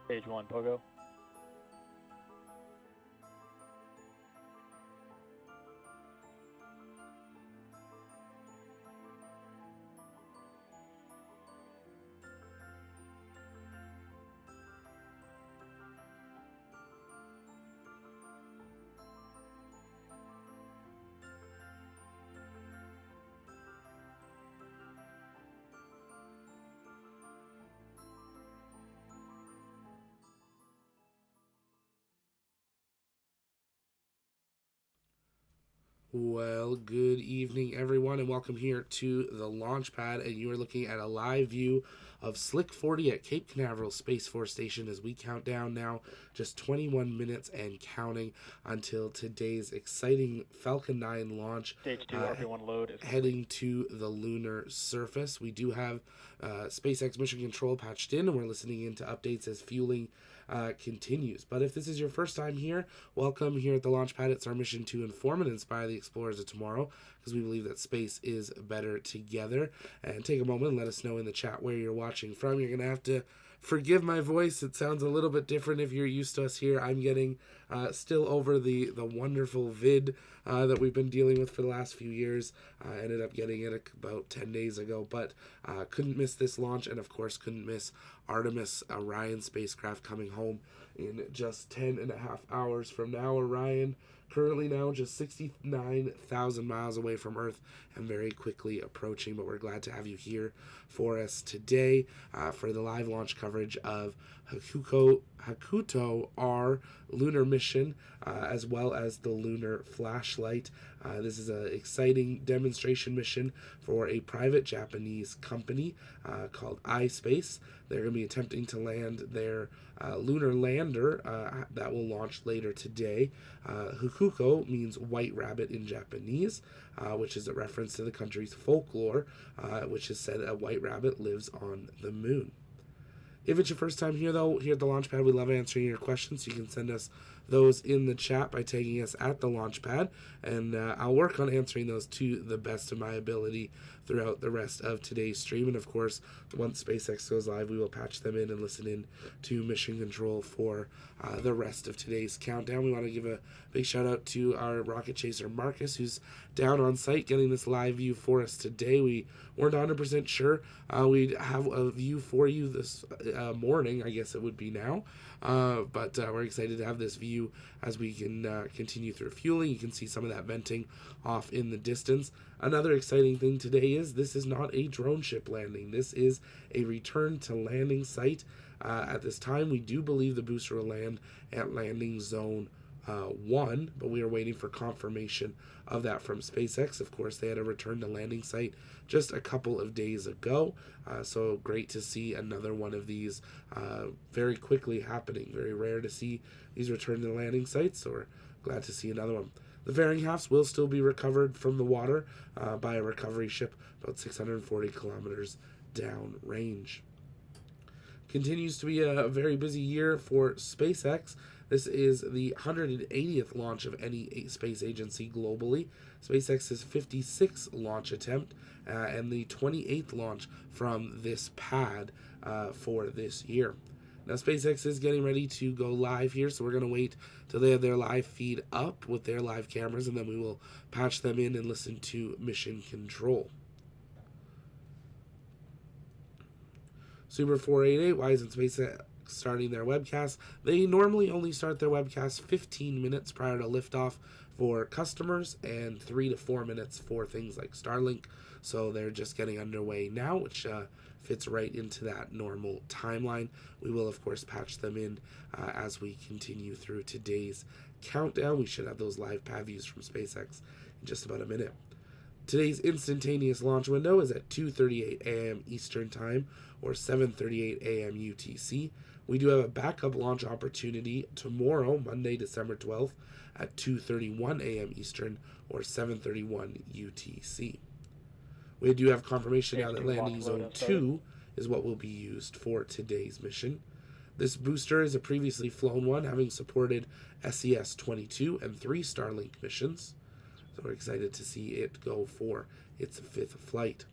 Stage 1, Pogo. Well, good evening, everyone, and welcome here to the launch pad. And you are looking at a live view of Slick 40 at Cape Canaveral Space Force Station as we count down now just 21 minutes and counting until today's exciting Falcon 9 launch. Stage 2, RP1 load is heading to the lunar surface. We do have SpaceX mission control patched in, and we're listening in to updates as fueling continues. But if this is your first time here, welcome here at the launch pad. It's our mission to inform and inspire the explorers of tomorrow, because we believe that space is better together. And take a moment and let us know in the chat where you're watching from. You're going to have to forgive my voice. It sounds a little bit different if you're used to us here. I'm getting still over the wonderful vid that we've been dealing with for the last few years. I ended up getting it about 10 days ago, but couldn't miss this launch, and of course couldn't miss Artemis Orion spacecraft coming home in just 10 and a half hours from now. Orion currently now just 69,000 miles away from Earth and very quickly approaching, but we're glad to have you here for us today for the live launch coverage of HAKUTO-R Lunar mission, as well as the lunar flashlight. This is an exciting demonstration mission for a private Japanese company called iSpace. They're going to be attempting to land their lunar lander that will launch later today. Hakuko means white rabbit in Japanese, which is a reference to the country's folklore, which has said a white rabbit lives on the moon. If it's your first time here, though, here at the Launchpad, we love answering your questions. You can send us those in the chat by tagging us at the Launchpad, and I'll work on answering those to the best of my ability throughout the rest of today's stream. And of course, once SpaceX goes live, we will patch them in and listen in to mission control for the rest of today's countdown. We want to give a big shout out to our rocket chaser Marcus, who's down on site getting this live view for us today. We weren't 100% sure we'd have a view for you this morning, I guess it would be now, but we're excited to have this view as we can continue through fueling. You can see some of that venting off in the distance. Another exciting thing today is this is not a drone ship landing. This is a return to landing site. At this time, we do believe the booster will land at landing zone 1, but we are waiting for confirmation of that from SpaceX. Of course, they had a return to landing site just a couple of days ago, so great to see another one of these very quickly happening. Very rare to see these return to landing sites, so we're glad to see another one. The fairing halves will still be recovered from the water by a recovery ship about 640 kilometers downrange. Continues to be a very busy year for SpaceX. This is the 180th launch of any space agency globally. SpaceX's 56th launch attempt and the 28th launch from this pad for this year. Now, SpaceX is getting ready to go live here, so we're going to wait till they have their live feed up with their live cameras, and then we will patch them in and listen to mission control. Super 488, why isn't SpaceX starting their webcast? They normally only start their webcast 15 minutes prior to liftoff for customers and 3 to 4 minutes for things like Starlink. So they're just getting underway now, which fits right into that normal timeline. We will, of course, patch them in as we continue through today's countdown. We should have those live pad views from SpaceX in just about a minute. Today's instantaneous launch window is at 2:38 a.m. Eastern Time or 7:38 a.m. UTC. We do have a backup launch opportunity tomorrow, Monday, December 12th at 2:31 a.m. Eastern or 7:31 UTC. We do have confirmation now that landing zone 2 is what will be used for today's mission. This booster is a previously flown one, having supported SES-22 and 3 Starlink missions. So we're excited to see it go for its 5th flight.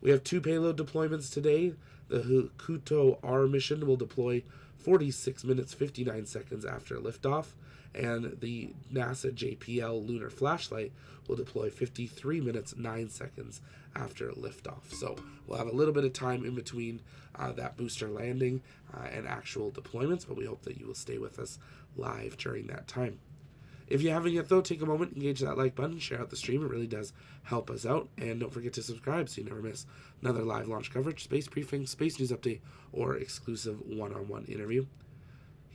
We have 2 payload deployments today. The HAKUTO-R mission will deploy 46 minutes 59 seconds after liftoff, and the NASA JPL lunar flashlight will deploy 53 minutes 9 seconds after liftoff. So we'll have a little bit of time in between that booster landing and actual deployments, but we hope that you will stay with us live during that time. If you haven't yet, though, take a moment, engage that like button, share out the stream. It really does help us out. And don't forget to subscribe so you never miss another live launch coverage, space briefing, space news update, or exclusive one-on-one interview.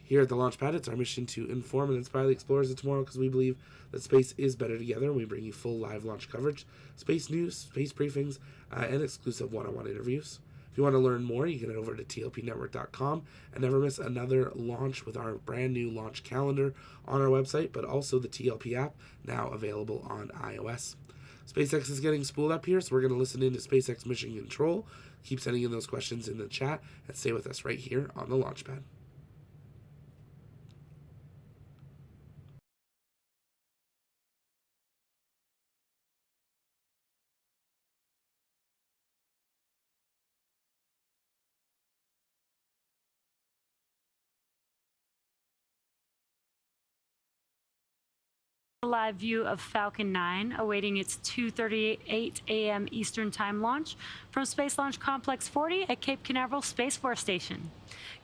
Here at the Launchpad, it's our mission to inform and inspire the explorers of tomorrow, because we believe that space is better together, and we bring you full live launch coverage, space news, space briefings, and exclusive one-on-one interviews. If you want to learn more, you can head over to tlpnetwork.com and never miss another launch with our brand new launch calendar on our website, but also the TLP app, now available on iOS. SpaceX is getting spooled up here, so we're going to listen in to SpaceX Mission Control. Keep sending in those questions in the chat, and stay with us right here on the Launchpad. Live view of Falcon 9 awaiting its 2:38 a.m. Eastern Time launch from Space Launch Complex 40 at Cape Canaveral Space Force Station.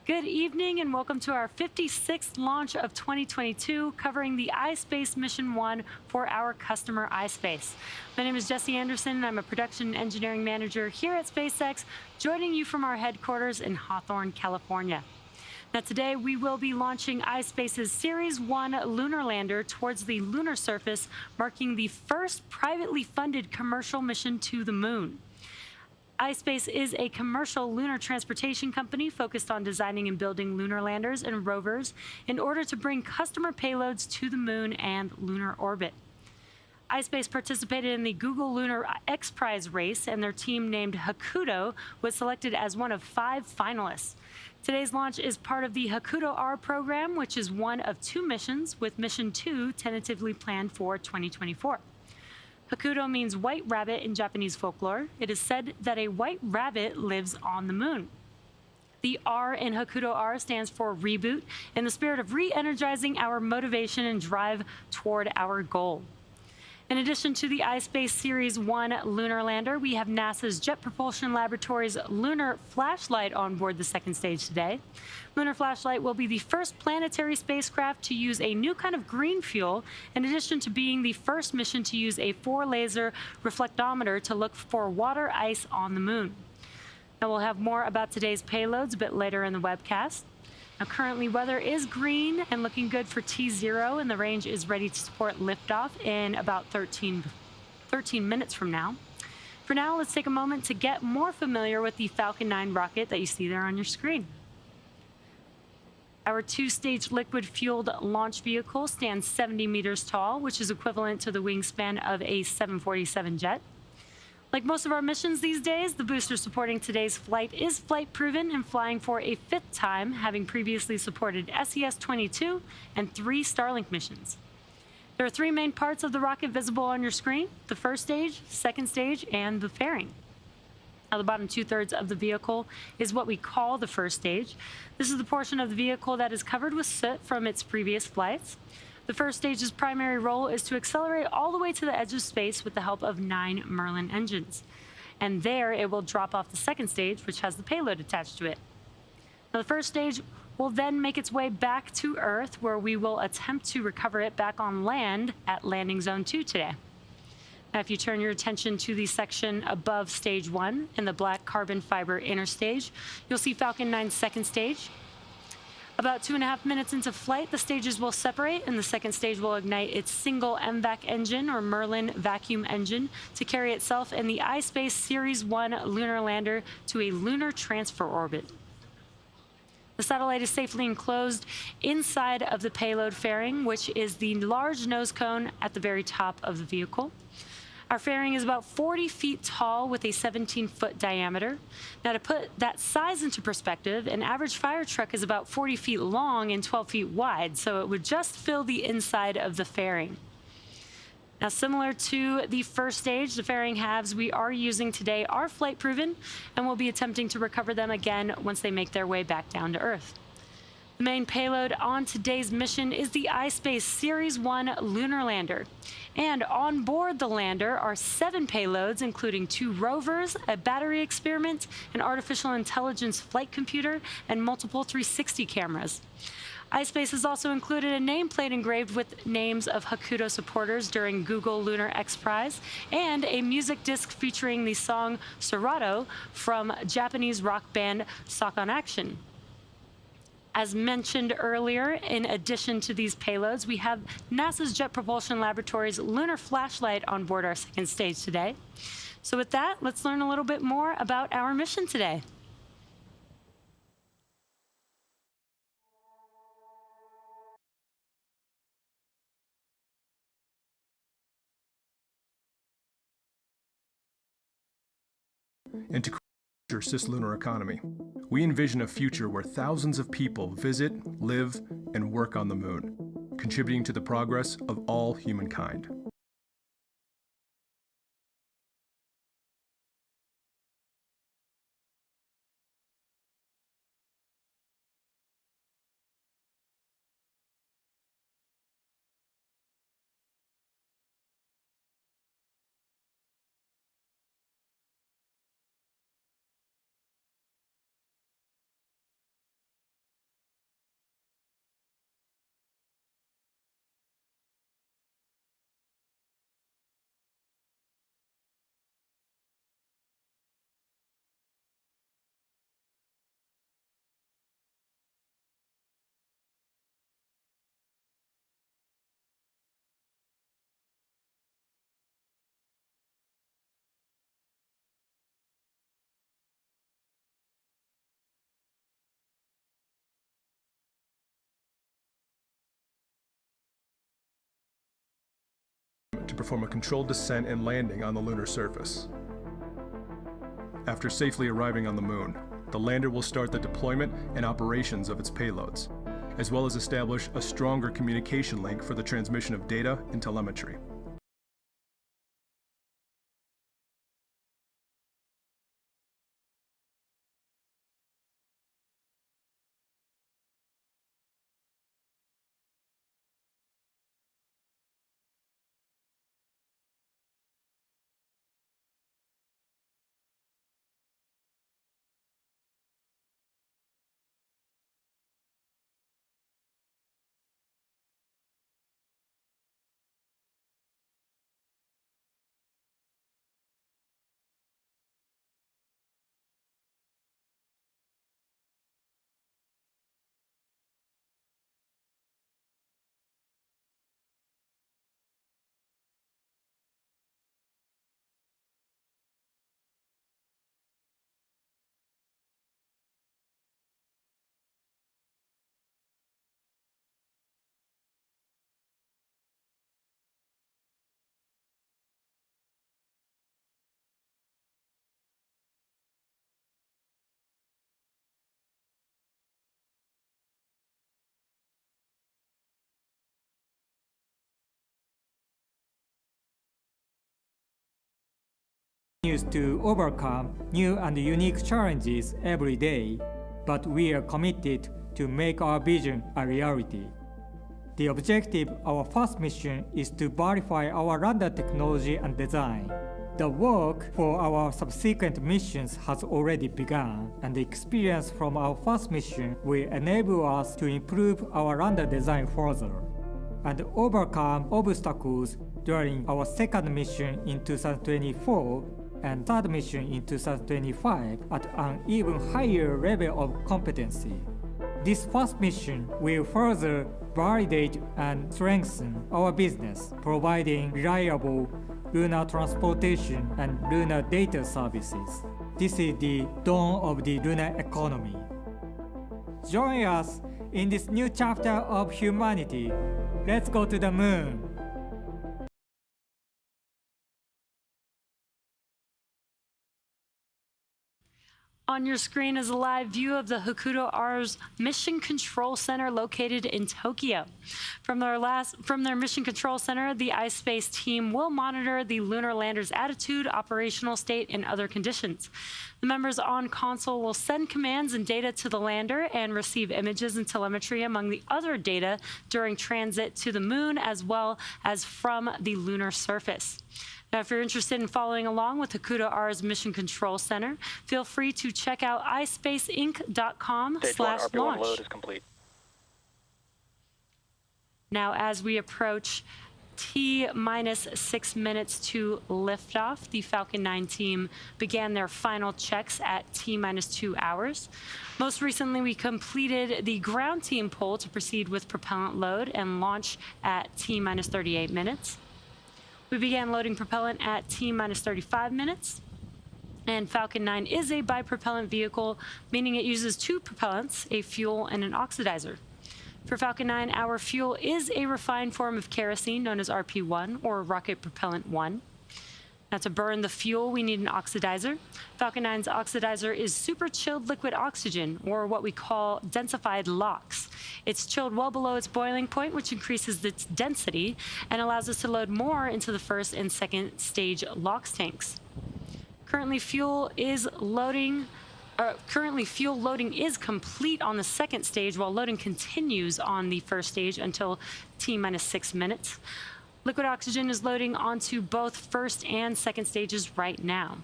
Good evening and welcome to our 56th launch of 2022, covering the iSpace Mission 1 for our customer iSpace. My name is Jesse Anderson and I'm a production engineering manager here at SpaceX, joining you from our headquarters in Hawthorne, California. Now today we will be launching iSpace's Series 1 lunar lander towards the lunar surface, marking the first privately funded commercial mission to the moon. iSpace is a commercial lunar transportation company focused on designing and building lunar landers and rovers in order to bring customer payloads to the moon and lunar orbit. iSpace participated in the Google Lunar X Prize race, and their team named Hakuto was selected as one of 5 finalists. Today's launch is part of the HAKUTO-R program, which is one of 2 missions, with Mission 2 tentatively planned for 2024. Hakuto means white rabbit in Japanese folklore. It is said that a white rabbit lives on the moon. The R in HAKUTO-R stands for reboot, in the spirit of re-energizing our motivation and drive toward our goal. In addition to the iSpace Series 1 lunar lander, we have NASA's Jet Propulsion Laboratory's Lunar Flashlight on board the second stage today. Lunar Flashlight will be the first planetary spacecraft to use a new kind of green fuel, in addition to being the first mission to use a 4-laser reflectometer to look for water ice on the moon. Now we'll have more about today's payloads a bit later in the webcast. Now, currently, weather is green and looking good for T0, and the range is ready to support liftoff in about 13 minutes from now. For now, let's take a moment to get more familiar with the Falcon 9 rocket that you see there on your screen. Our 2-stage liquid-fueled launch vehicle stands 70 meters tall, which is equivalent to the wingspan of a 747 jet. Like most of our missions these days, the booster supporting today's flight is flight-proven and flying for a 5th time, having previously supported SES-22 and 3 Starlink missions. There are 3 main parts of the rocket visible on your screen: the first stage, second stage, and the fairing. Now, the bottom 2/3 of the vehicle is what we call the first stage. This is the portion of the vehicle that is covered with soot from its previous flights. The first stage's primary role is to accelerate all the way to the edge of space with the help of 9 Merlin engines. And there it will drop off the second stage, which has the payload attached to it. Now, the first stage will then make its way back to Earth, where we will attempt to recover it back on land at Landing Zone 2 today. Now, if you turn your attention to the section above Stage 1 in the black carbon fiber inner stage, you'll see Falcon 9's second stage. About 2.5 minutes into flight, the stages will separate, and the second stage will ignite its single MVAC engine, or Merlin vacuum engine, to carry itself and the iSpace Series 1 lunar lander to a lunar transfer orbit. The satellite is safely enclosed inside of the payload fairing, which is the large nose cone at the very top of the vehicle. Our fairing is about 40 feet tall with a 17-foot diameter. Now, to put that size into perspective, an average fire truck is about 40 feet long and 12 feet wide, so it would just fill the inside of the fairing. Now, similar to the first stage, the fairing halves we are using today are flight proven, and we'll be attempting to recover them again once they make their way back down to Earth. The main payload on today's mission is the iSpace Series 1 lunar lander. And on board the lander are 7 payloads, including 2 rovers, a battery experiment, an artificial intelligence flight computer, and multiple 360 cameras. iSpace has also included a nameplate engraved with names of Hakuto supporters during Google Lunar X Prize and a music disc featuring the song Serato from Japanese rock band Sakon Action. As mentioned earlier, in addition to these payloads, we have NASA's Jet Propulsion Laboratory's lunar flashlight on board our second stage today. So with that, let's learn a little bit more about our mission today. And to create a cislunar economy, we envision a future where thousands of people visit, live, and work on the moon, contributing to the progress of all humankind. To perform a controlled descent and landing on the lunar surface. After safely arriving on the moon, the lander will start the deployment and operations of its payloads, as well as establish a stronger communication link for the transmission of data and telemetry. Continues to overcome new and unique challenges every day, but we are committed to make our vision a reality. The objective of our first mission is to verify our lander technology and design. The work for our subsequent missions has already begun, and the experience from our first mission will enable us to improve our lander design further and overcome obstacles during our second mission in 2024 and third mission in 2025 at an even higher level of competency. This first mission will further validate and strengthen our business, providing reliable lunar transportation and lunar data services. This is the dawn of the lunar economy. Join us in this new chapter of humanity. Let's go to the moon. On your screen is a live view of the HAKUTO-R's Mission Control Center located in Tokyo. From their Mission Control Center, the iSpace team will monitor the lunar lander's attitude, operational state, and other conditions. The members on console will send commands and data to the lander and receive images and telemetry among the other data during transit to the moon, as well as from the lunar surface. Now, if you're interested in following along with HAKUTO-R's Mission Control Center, feel free to check out ispaceinc.com/launch. load is complete. Now, as we approach T-minus 6 minutes to liftoff, the Falcon 9 team began their final checks at T-minus 2 hours. Most recently, we completed the ground team poll to proceed with propellant load and launch at T-minus 38 minutes. We began loading propellant at T-minus 35 minutes. And Falcon 9 is a bipropellant vehicle, meaning it uses two propellants, a fuel and an oxidizer. For Falcon 9, our fuel is a refined form of kerosene known as RP1, or rocket propellant 1. Now, to burn the fuel, we need an oxidizer. Falcon 9's oxidizer is super chilled liquid oxygen, or what we call densified LOX. It's chilled well below its boiling point, which increases its density and allows us to load more into the first and second stage LOX tanks. Currently, fuel loading is complete on the second stage, while loading continues on the first stage until T-minus 6 minutes. Liquid oxygen is loading onto both first and second stages right now.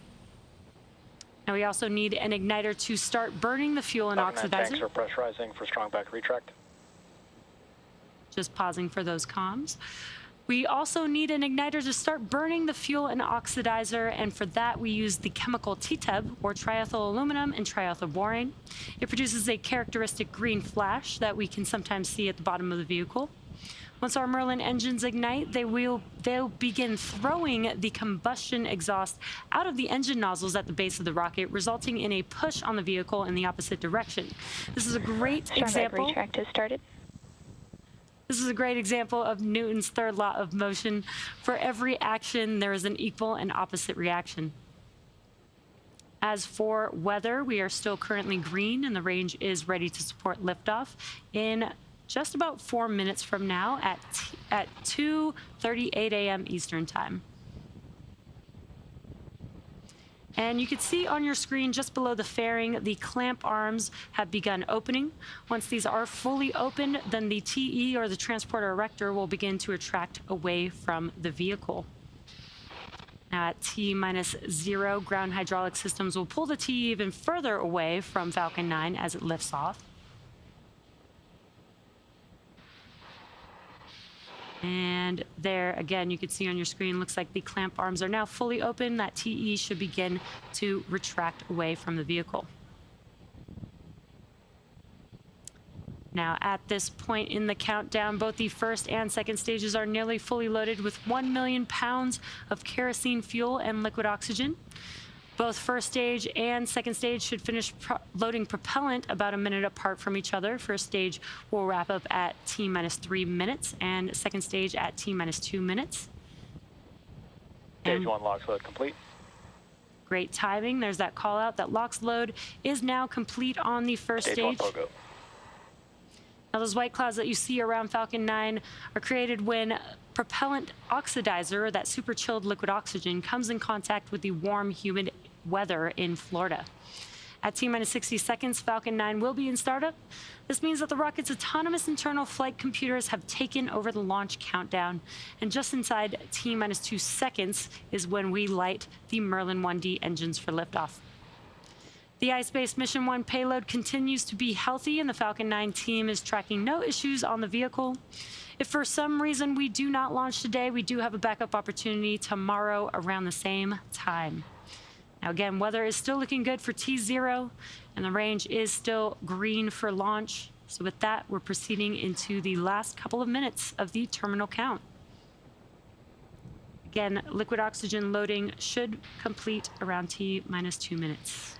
Now, we also need an igniter to start burning the fuel and Falcon 9 oxidizer. tanks are pressurizing for strong back retract. Just pausing for those comms. We also need an igniter to start burning the fuel and oxidizer, and for that we use the chemical TTEB, or triethyl aluminum and triethyl borane. It produces a characteristic green flash that we can sometimes see at the bottom of the vehicle. Once our Merlin engines ignite, they'll begin throwing the combustion exhaust out of the engine nozzles at the base of the rocket, resulting in a push on the vehicle in the opposite direction. This is a great example. Retract has started. This is a great example of Newton's third law of motion. For every action, there is an equal and opposite reaction. As for weather, we are still currently green, and the range is ready to support liftoff in just about 4 minutes from now at 2:38 a.m. Eastern Time. And you can see on your screen just below the fairing, the clamp arms have begun opening. Once these are fully opened, then the TE, or the transporter erector, will begin to retract away from the vehicle. Now at T-minus 0, ground hydraulic systems will pull the TE even further away from Falcon 9 as it lifts off. And there, again, you can see on your screen, looks like the clamp arms are now fully open. That TE should begin to retract away from the vehicle. Now, at this point in the countdown, both the first and second stages are nearly fully loaded with 1 million pounds of kerosene fuel and liquid oxygen. Both first stage and second stage should finish loading propellant about a minute apart from each other. First stage will wrap up at T-minus 3 minutes, and second stage at T-minus 2 minutes. Stage 1 LOX load complete. Great timing. There's that call out. That LOX load is now complete on the first stage. Stage 1 POGO. Now, those white clouds that you see around Falcon 9 are created when propellant oxidizer, or that super chilled liquid oxygen, comes in contact with the warm, humid weather in Florida. At T-minus 60 seconds, Falcon 9 will be in startup. This means that the rocket's autonomous internal flight computers have taken over the launch countdown. And just inside T-minus 2 seconds is when we light the Merlin 1D engines for liftoff. The iSpace Mission 1 payload continues to be healthy, and the Falcon 9 team is tracking no issues on the vehicle. If for some reason we do not launch today, we do have a backup opportunity tomorrow around the same time. Now, again, weather is still looking good for T0, and the range is still green for launch. So with that, we're proceeding into the last couple of minutes of the terminal count. Again, liquid oxygen loading should complete around T-minus 2 minutes.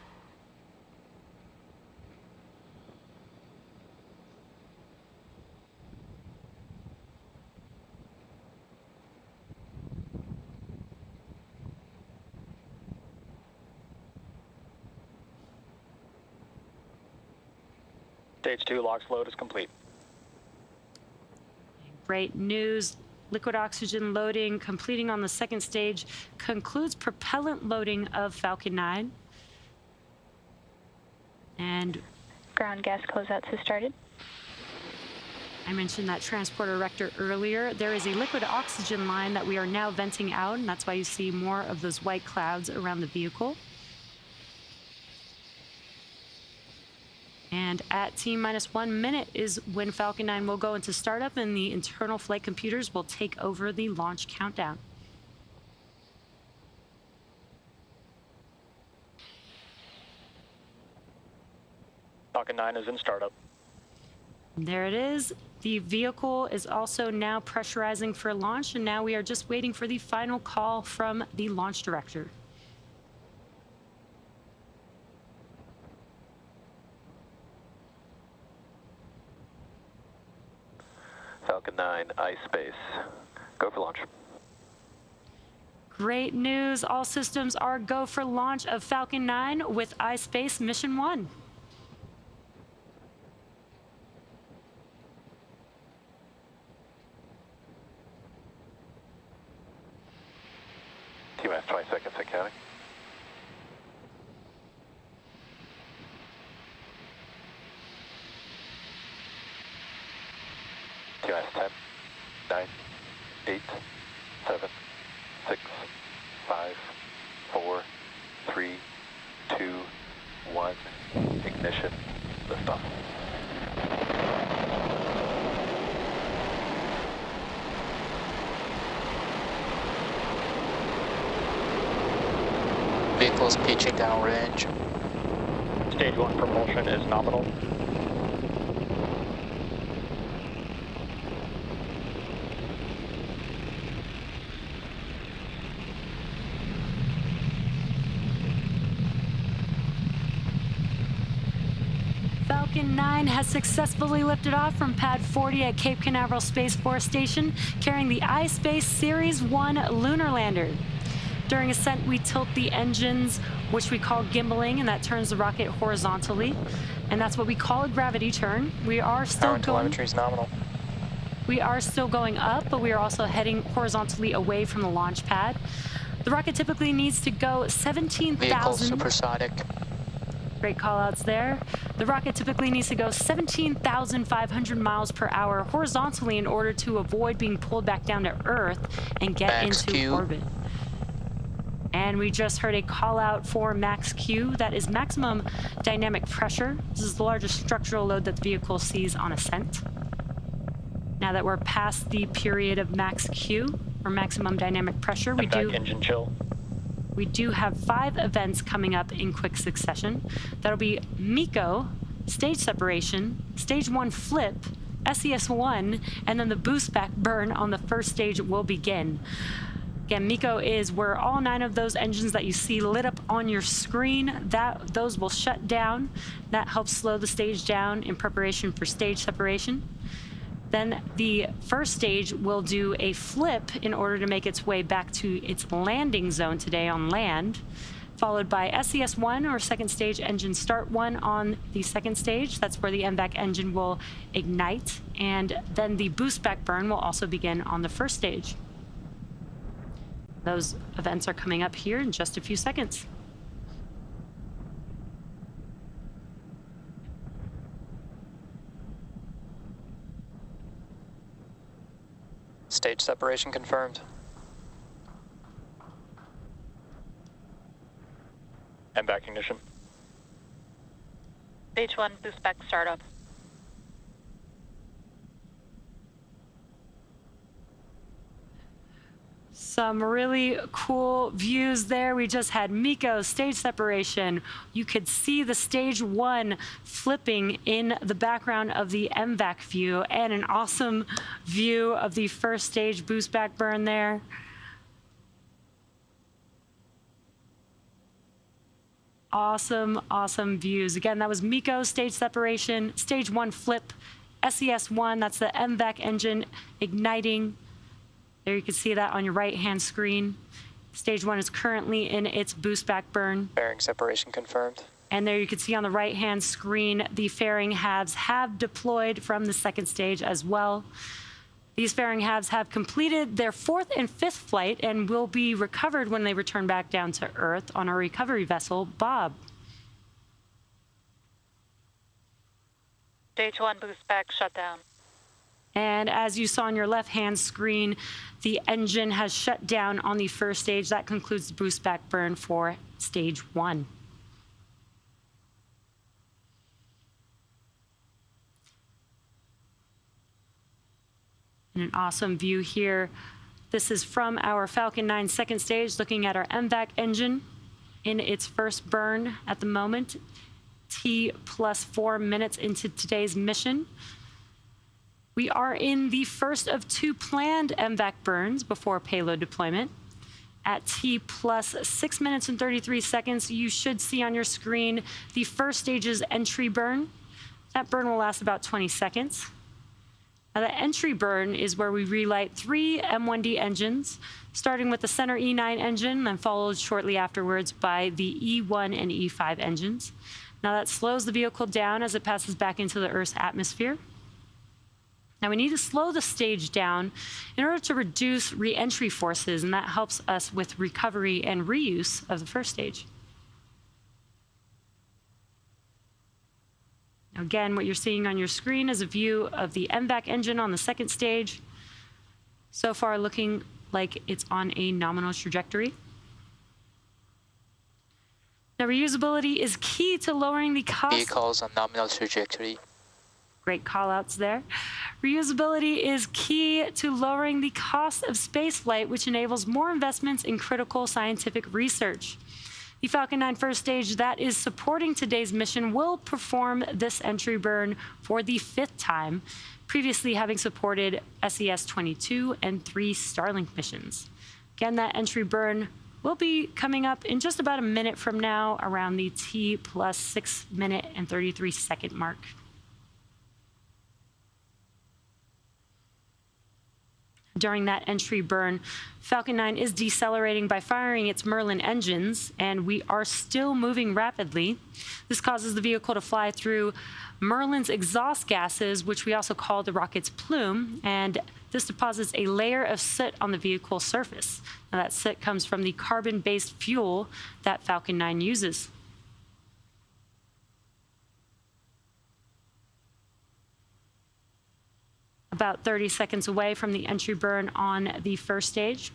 Stage 2 LOX load is complete. Great news. Liquid oxygen loading completing on the second stage concludes propellant loading of Falcon 9. And Ground gas closeouts have started. I mentioned that transporter rector earlier. There is a liquid oxygen line that we are now venting out, and that's why you see more of those white clouds around the vehicle. And at T-minus 1 minute is when Falcon 9 will go into startup and the internal flight computers will take over the launch countdown. Falcon 9 is in startup. There it is. The vehicle is also now pressurizing for launch, and now we are just waiting for the final call from the launch director. Falcon 9, iSpace. Go for launch. Great news. All systems are go for launch of Falcon 9 with iSpace Mission 1. T-minus 20 seconds and counting. T-minus 10, 9, 8, 7, 6, 5, 4, 3, 2, 1. Ignition. Liftoff. Vehicles pitching downrange. Stage 1 propulsion is nominal. Falcon 9 has successfully lifted off from Pad 40 at Cape Canaveral Space Force Station, carrying the iSpace Series 1 lunar lander. During ascent, we tilt the engines, which we call gimbaling, and that turns the rocket horizontally. And that's what we call a gravity turn. We are still Telemetry is nominal. We are still going up, but we are also heading horizontally away from the launch pad. The rocket typically needs to go 17,000. Vehicle supersonic. Great call-outs there. The rocket typically needs to go 17,500 miles per hour horizontally in order to avoid being pulled back down to Earth and get Max into Q. orbit. And we just heard a call-out for Max Q. That is maximum dynamic pressure. This is the largest structural load that the vehicle sees on ascent. Now that we're past the period of Max Q, or maximum dynamic pressure, we Engine chill. do have 5 events coming up in quick succession. That'll be MECO, stage separation, stage 1 flip, SES1, and then the boost back burn on the first stage will begin. Again, MECO is where all 9 of those engines that you see lit up on your screen, those will shut down. That helps slow the stage down in preparation for stage separation. Then the first stage will do a flip in order to make its way back to its landing zone today on land, followed by SES1, or second stage engine start 1 on the second stage. That's where the MVAC engine will ignite, and then the boost back burn will also begin on the first stage. Those events are coming up here in just a few seconds. Stage separation confirmed. MVAC ignition. Stage 1 boost back startup. Some really cool views there. We just had MECO stage separation. You could see the stage 1 flipping in the background of the MVAC view, and an awesome view of the first stage boost back burn there. Awesome, awesome views. Again, that was MECO stage separation, stage 1 flip, SES1, that's the MVAC engine igniting. There you can see that on your right-hand screen. Stage 1 is currently in its boost back burn. Bearing separation confirmed. And there you can see on the right-hand screen, the fairing halves have deployed from the second stage as well. These fairing halves have completed their 4th and 5th flight and will be recovered when they return back down to Earth on our recovery vessel, Bob. Stage 1 boost back shut down. And as you saw on your left-hand screen, the engine has shut down on the first stage. That concludes the boost back burn for stage 1. And an awesome view here. This is from our Falcon 9 second stage, looking at our MVAC engine in its first burn at the moment. T plus 4 minutes into today's mission. We are in the first of 2 planned MVAC burns before payload deployment. At T plus 6 minutes and 33 seconds, you should see on your screen the first stage's entry burn. That burn will last about 20 seconds. Now, the entry burn is where we relight 3 M1D engines, starting with the center E9 engine, then followed shortly afterwards by the E1 and E5 engines. Now, that slows the vehicle down as it passes back into the Earth's atmosphere. Now, we need to slow the stage down in order to reduce re-entry forces, and that helps us with recovery and reuse of the first stage. Now, again, what you're seeing on your screen is a view of the MVAC engine on the second stage. So far, looking like it's on a nominal trajectory. Now, reusability is key to lowering the cost. Vehicles on nominal trajectory. Great call-outs there. Reusability is key to lowering the cost of spaceflight, which enables more investments in critical scientific research. The Falcon 9 first stage that is supporting today's mission will perform this entry burn for the 5th time, previously having supported SES-22 and 3 Starlink missions. Again, that entry burn will be coming up in just about a minute from now, around the T plus 6 minute and 33 second mark. During that entry burn, Falcon 9 is decelerating by firing its Merlin engines, and we are still moving rapidly. This causes the vehicle to fly through Merlin's exhaust gases, which we also call the rocket's plume, and this deposits a layer of soot on the vehicle's surface. Now, that soot comes from the carbon-based fuel that Falcon 9 uses. About 30 seconds away from the entry burn on the first stage.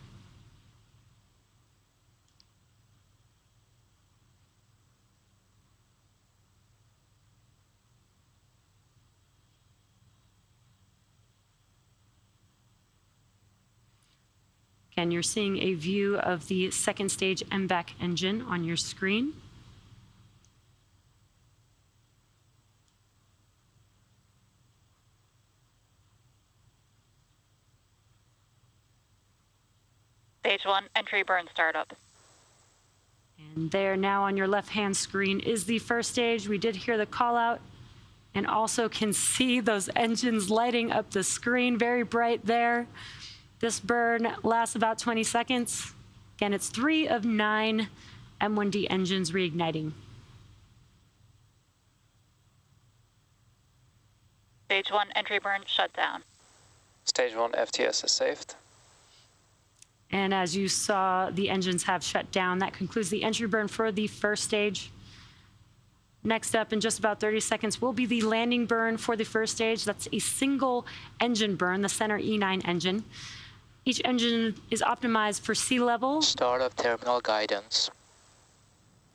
Again, you're seeing a view of the second stage MVAC engine on your screen. Stage 1 entry burn startup. And there now on your left-hand screen is the first stage. We did hear the call out and also can see those engines lighting up the screen, very bright there. This burn lasts about 20 seconds. Again, it's 3 of 9 M1D engines reigniting. Stage 1 entry burn shut down. Stage 1 FTS is saved. And as you saw, the engines have shut down. That concludes the entry burn for the first stage. Next up, in just about 30 seconds, will be the landing burn for the first stage. That's a single engine burn, the center E9 engine. Each engine is optimized for sea level. Startup terminal guidance.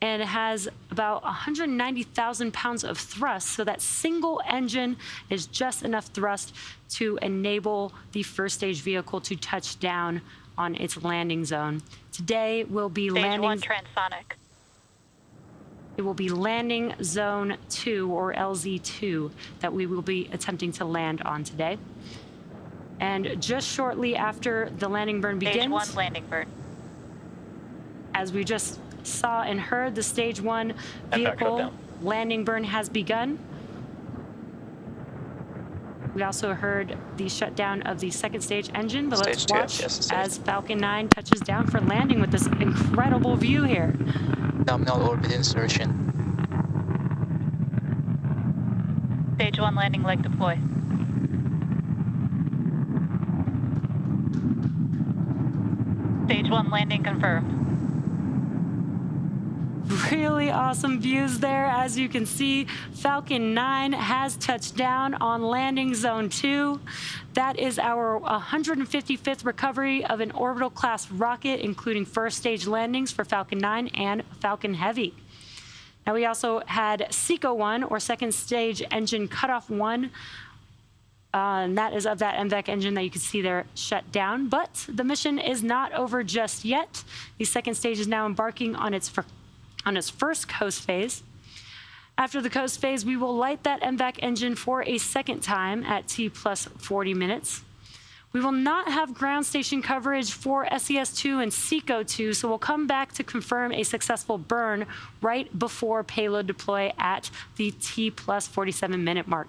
And it has about 190,000 pounds of thrust, so that single engine is just enough thrust to enable the first stage vehicle to touch down on its landing zone. Today will be Stage 1 transonic. It will be landing zone 2, or LZ2, that we will be attempting to land on today. And just shortly after the landing burn begins, Stage 1 landing burn. as we just saw and heard, the stage 1 vehicle landing burn has begun. We also heard the shutdown of the second stage engine, but let's watch as Falcon 9 touches down for landing with this incredible view here. Nominal orbit insertion. Stage 1 landing leg deploy. Stage 1 landing confirmed. Really awesome views there. As you can see, Falcon 9 has touched down on landing zone 2. That is our 155th recovery of an orbital class rocket, including first stage landings for Falcon 9 and Falcon Heavy. Now we also had SECO 1, or second stage engine cutoff 1, and that is of that MVAC engine that you can see there shut down. But the mission is not over just yet. The second stage is now embarking on its first coast phase. After the coast phase, we will light that MVAC engine for a second time at T plus 40 minutes. We will not have ground station coverage for SES-2 and SECO-2, so we'll come back to confirm a successful burn right before payload deploy at the T plus 47 minute mark.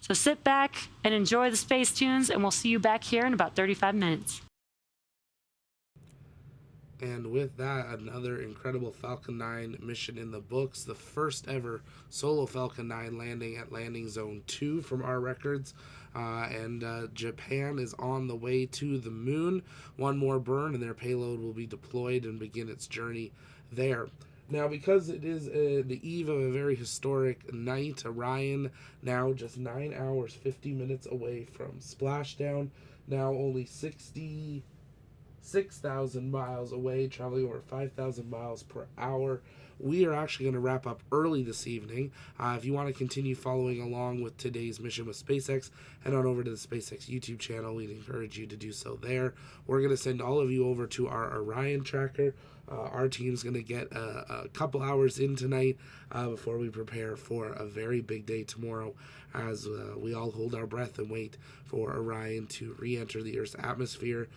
So sit back and enjoy the space tunes, and we'll see you back here in about 35 minutes. And with that, another incredible Falcon 9 mission in the books. The first ever solo Falcon 9 landing at landing zone 2 from our records. Japan is on the way to the moon. One more burn and their payload will be deployed and begin its journey there. Now, because it is the eve of a very historic night, Orion now just 9 hours, 50 minutes away from splashdown. Now only 6,000 miles away, traveling over 5,000 miles per hour. We are actually going to wrap up early this evening. If you want to continue following along with today's mission with SpaceX, head on over to the SpaceX YouTube channel. We'd encourage you to do so there. We're going to send all of you over to our Orion tracker. Our team's going to get a couple hours in tonight before we prepare for a very big day tomorrow, as we all hold our breath and wait for Orion to re-enter the Earth's atmosphere,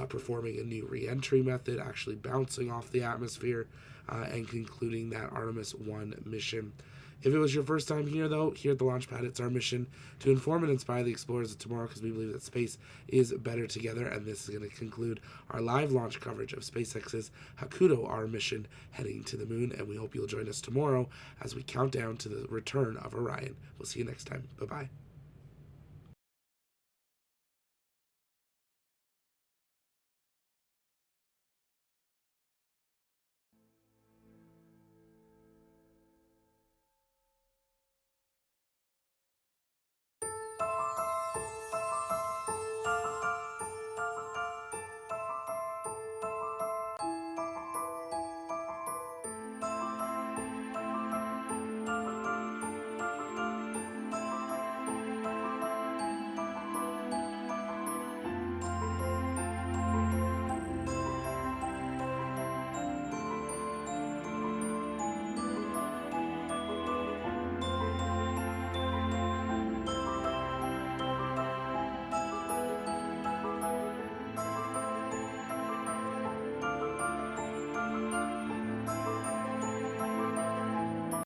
performing a new re-entry method, actually bouncing off the atmosphere, and concluding that Artemis 1 mission. If it was your first time here, though, here at the launch pad, it's our mission to inform and inspire the explorers of tomorrow, because we believe that space is better together, and this is going to conclude our live launch coverage of SpaceX's HAKUTO-R mission heading to the moon, and we hope you'll join us tomorrow as we count down to the return of Orion. We'll see you next time. Bye-bye.